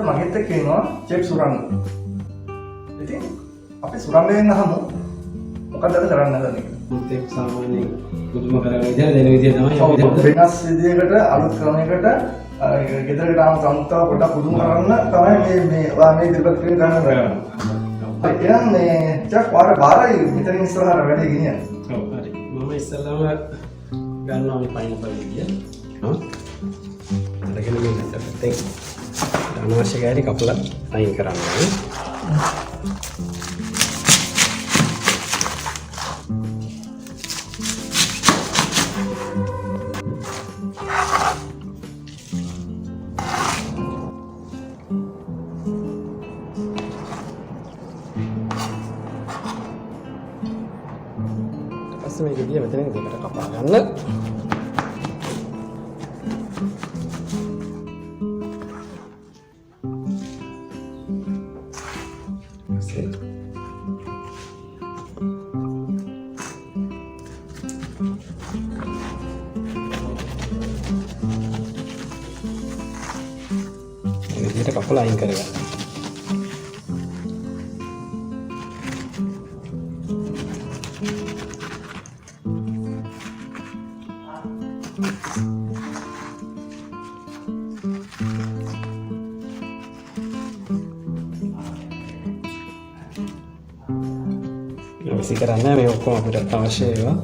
මගෙත් එක්ක ඉන්නවා චෙක් සුරංග. ඉතින් අපි සුරංගයෙන් අහමු මොකද අද කරන්න හදන්නේ කියලා. මුත් එක්ක සාමාන්‍යයෙන් පුදුම කරගෙන ඉඳලා දෙන විදිය තමයි අපි වෙනස් විදියකට අලුත් ක්‍රමයකට ගෙදරට ආව සමුත්තාව පොඩ්ඩක් පුදුම කරන්න තමයි මේ ඉදිරිපත් කිරීම ගන්න බෑ. එහෙනම් මේ චක් බාරයි මෙතනින් ඉස්සරහට වැඩි ගෙනියන්න. ඔව් හරි. මම ඉස්සෙල්ලාම ගන්නවා මේ පයින්පල් විදිය. හා. අරගෙන මේ පැත්තට අනවශ්‍ය කැරි කපලා අයින් කරන්න ඕනේ. මේ ගෙඩිය මෙතනින් දෙකට කපා ගන්න. මේ විදිහට කපලා අයින් කරගන්න. විසි කරන්න මේ ඔක්කොම අපිට අවශ්‍ය ඒවා.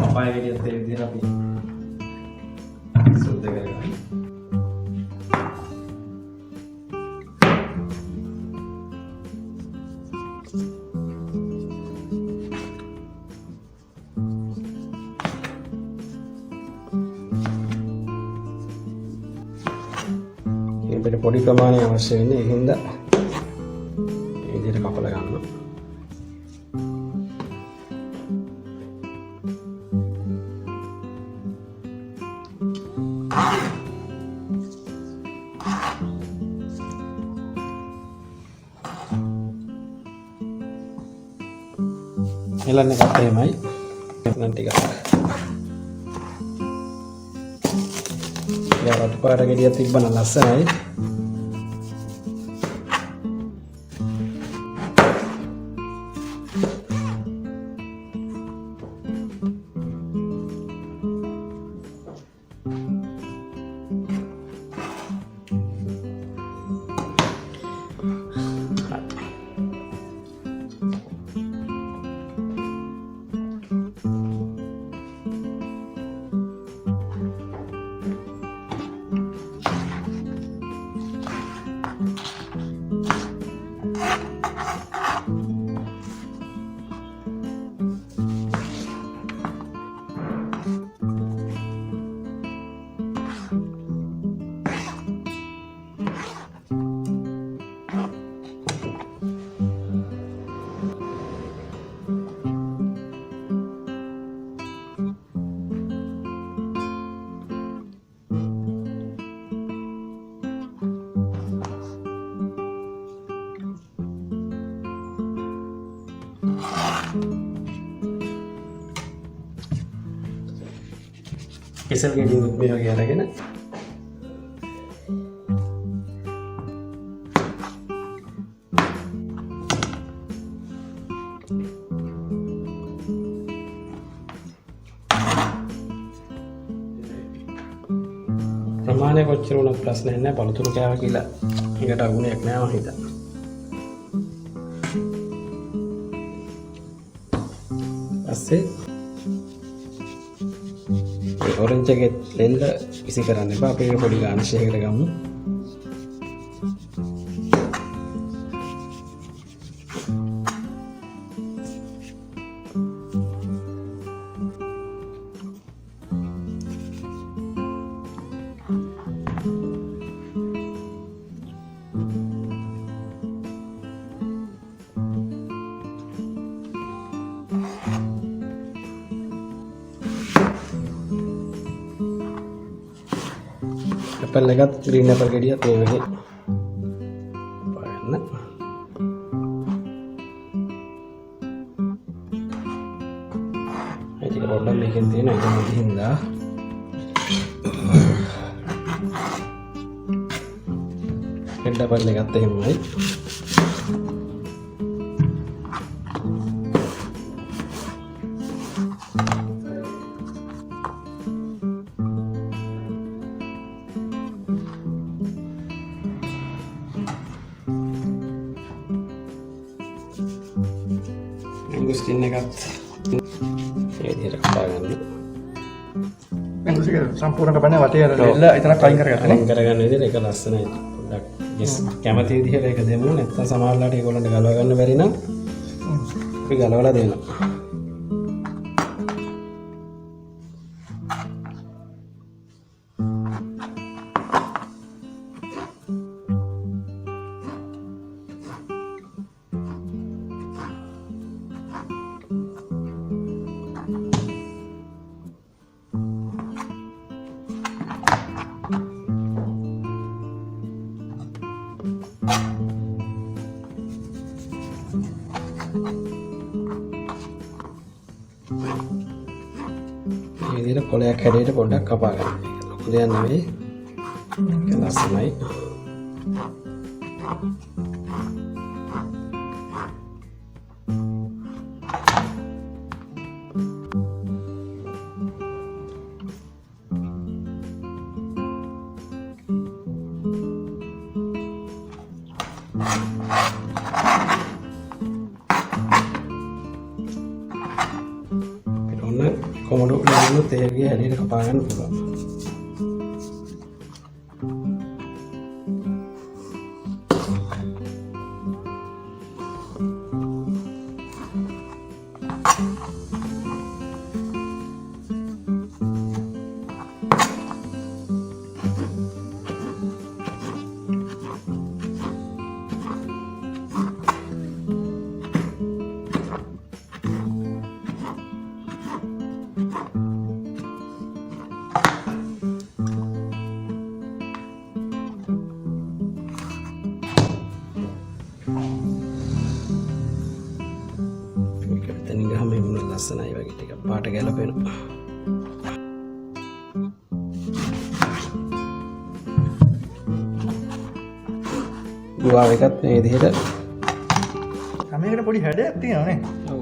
පපාය ගෙඩියත් ඒ විදිහට අපි සුද්ධ කරගන්න. අපිට පොඩි ප්‍රමාණයක් අවශ්‍ය වෙන්නේ ඒ හින්දා මේ විදිහට කපලා ගන්නවා. හෙලන්න එකත් එහෙමයි. නම් ටිකක් යාරට පාට ගෙඩියක් තිබ්බනම් ලස්සනයි. කෙසල් ගෙඩියුත් මේ වගේ අරගෙන ප්‍රමාණය කොච්චර වුණත් ප්‍රශ්නයක් නැහැ. පළතුරු කෑවා කියලා ඒකට අගුණයක් නැහැ මම හිතන්නේ. පස්සේ orange එකේ ලෙන්ද විසි කරන්න එපා. අපි ඒක පොඩි ගාර්නිෂ් එකකට ගමු. ඇපල් එකත් ග්‍රීන් ඇපල් ගෙඩියත් මේ වගේ පාගන්න. ඒක පොඩ්ඩක් මේකෙන් තියෙන එක මොකද හින්දා රෙඩ් ඇපල් එකත් එහෙමයි. Mangosteen එකත් ඒ විදිහට කපා ගන්න. මැංගෝස් එක සම්පූර්ණ කපන්නේ වටේ අර දෙල්ල එතනක් අයින් කරගන්න නේ. අයින් කරගන්න විදිහට ඒක ලස්සනයි. පොඩ්ඩක් yes කැමති විදිහට ඒක දෙමු. නැත්නම් සමහරලාට ඒගොල්ලන්ට ගලව ගන්න බැරි නම් අපි ගලවලා දෙනවා. මේ විදිහට කොලයක් හැඩයට පොඩ්ඩක් කපා ගන්න. ඒක ලොකු දෙයක් නෙවෙයි. ඒක ලස්සනයි. කොමඩු වලින් තේරෙන්නේ හැදෙන්න කපා ගන්න පුළුවන්. ලස්සනයි වගේ ටික පාට ගැලපෙනවා. ගුවා එකත් මේ විදිහට සමයකට පොඩි හැඩයක් තියෙනවා නේ. ඔව්.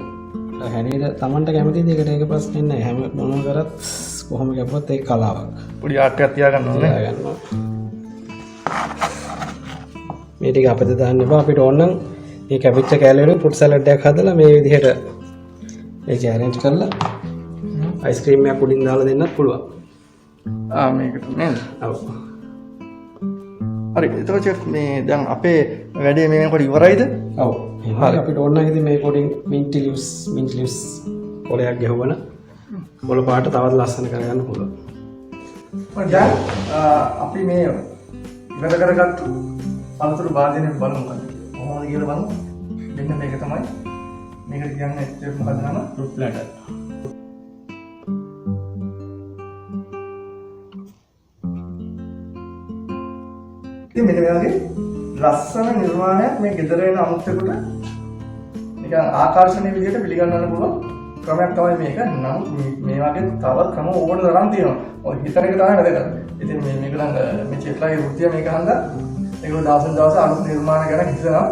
හැඩයට Tamanට කැමති දෙයකට ඒක ප්‍රශ්නේ නැහැ. හැම මොනවා කරත් කොහොම ගැපුවත් ඒක කලාවක්. පොඩි ආර්ට් එකක් තියාගන්න ඕනේ. තියාගන්නවා. මේ ටික අපිට දාන්න එපා. අපිට ඕන නම් මේ කැබිච්ච කෑලි වලින් ෆෘට් සලාඩ් එකක් හදලා මේ විදිහට ඒක arrange කරලා අයිස්ක්‍රීම් එකක් උඩින් දාලා දෙන්නත් පුළුවන්. මේකට නේද? ඔව්. හරි. එතකොට මේ දැන් අපේ වැඩේ මේ වෙනකොට ඉවරයිද? ඔව්. හරි. අපිට ඕන නම් ඉතින් මේක උඩින් mint leaves කොලයක් ගහවන කොළ පාට තවත් ලස්සන කරගන්න පුළුවන්. දැන් අපි මේ ඉවර කරගත්තු අලුතෙන් වාදනය බලමු. කොහොමද කියලා බලමු. මෙන්න මේක තමයි මේකට කියන්නේ ඇත්තටම මොකද නම ෆෘට් ප්ලැටර්. ඉතින් මෙන්න මේ වගේ ලස්සන නිර්මාණයක් මේ ගෙදර එන අමුත්තෙකුට නිකන් ආකර්ෂණීය විදිහට පිළිගන්නන්න පුළුවන් ක්‍රමයක් තමයි මේක. නම් මේ වගේ තවත් ක්‍රම ඕන තරම් තියෙනවා. ඔය හිතන එක තමයි වැදගත්. ඉතින් මේක නම් මේ චෙෆ්ලාගේ වෘත්තිය මේක හන්දා ඒගොල්ලෝ දවසින් දවස අලුත් නිර්මාණ ගැන හිතනවා.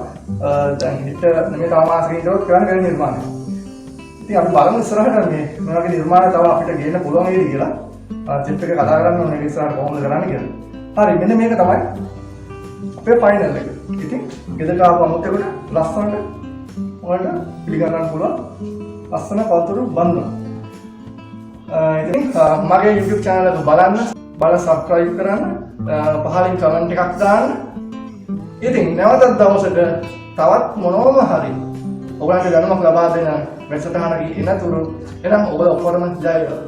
දැන් හිත නෙමෙයි තව මාසෙකින් ඉඳලා කරන්න වෙන නිර්මාණ. ඉතින් අපි බලමු ඉස්සරහට මේ වගේ නිර්මාණ තව අපිට ගේන්න පුළුවන් වේද කියලා. චෙෆ් එක කතා කරන්න ඕනේ ඉස්සරහට කොහොමද කරන්න කියලා. හරි මෙන්න මේක තමයි අපේ ෆයිනල් එක. ඉතින් ගෙදරට ආපු අමුත්තෙකුට ලස්සනට ඔයාලට පිළිගන්න පුළුවන් ලස්සන පළතුරු බන්නවා. ඉතින් මගේ YouTube channel එක බලන්න, subscribe කරන්න, පහලින් comment එකක් දාන්න. ඉතින් නැවතත් දවසක තවත් මොනවම හරි ඔයගලන්ට දැනුමක් ලබා දෙන වැඩසටහනක ඉනතුරු එනම් ඔබ ඔක්කොම ජය වේවා.